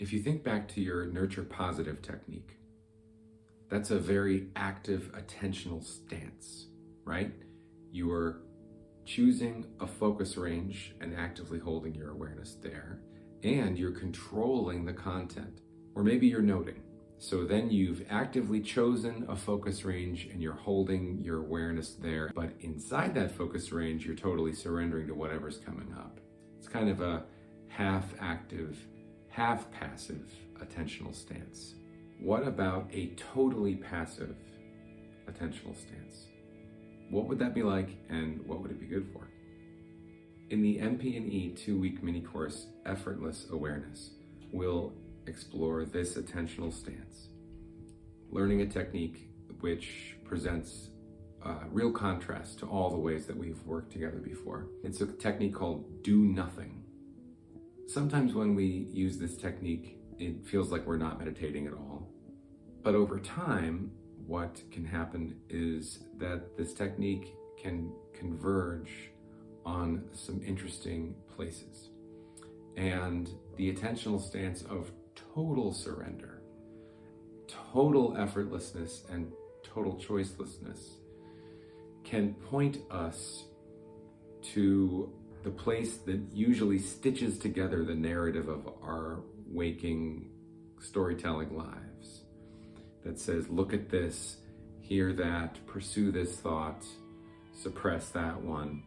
If you think back to your nurture positive technique, that's a very active attentional stance, right? You are choosing a focus range and actively holding your awareness there, and you're controlling the content. Or maybe you're noting. So then you've actively chosen a focus range and you're holding your awareness there, but inside that focus range, you're totally surrendering to whatever's coming up. It's kind of a half active, half passive attentional stance. What about a totally passive attentional stance? What would that be like, and what would it be good for? In the MP&E 2-week mini course, Effortless Awareness, we'll explore this attentional stance, learning a technique which presents a real contrast to all the ways that we've worked together before. It's a technique called do nothing. Sometimes when we use this technique, it feels like we're not meditating at all. But over time, what can happen is that this technique can converge on some interesting places. And the attentional stance of total surrender, total effortlessness, and total choicelessness can point us to the place that usually stitches together the narrative of our waking storytelling lives. That says, look at this, hear that, pursue this thought, suppress that one.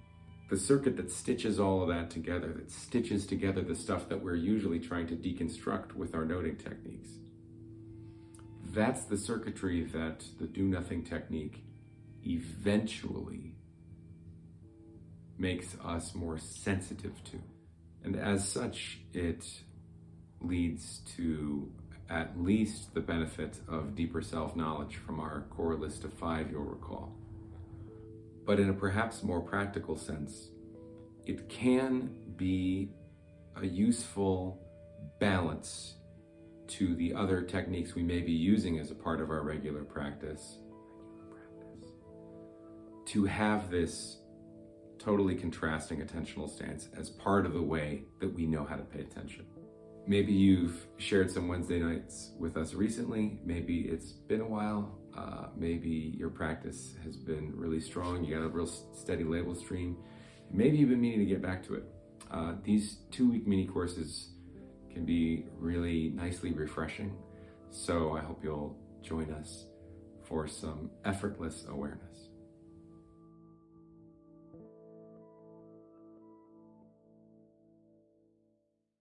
The circuit that stitches all of that together, that stitches together the stuff that we're usually trying to deconstruct with our noting techniques. That's the circuitry that the do nothing technique eventually makes us more sensitive to. And as such, it leads to at least the benefit of deeper self-knowledge from our core list of 5 you'll recall. But in a perhaps more practical sense, it can be a useful balance to the other techniques we may be using as a part of our regular practice, to have this totally contrasting attentional stance as part of the way that we know how to pay attention. Maybe you've shared some Wednesday nights with us recently. Maybe it's been a while. Maybe your practice has been really strong. You got a real steady label stream. Maybe you've been meaning to get back to it. These 2-week mini courses can be really nicely refreshing. So I hope you'll join us for some effortless awareness.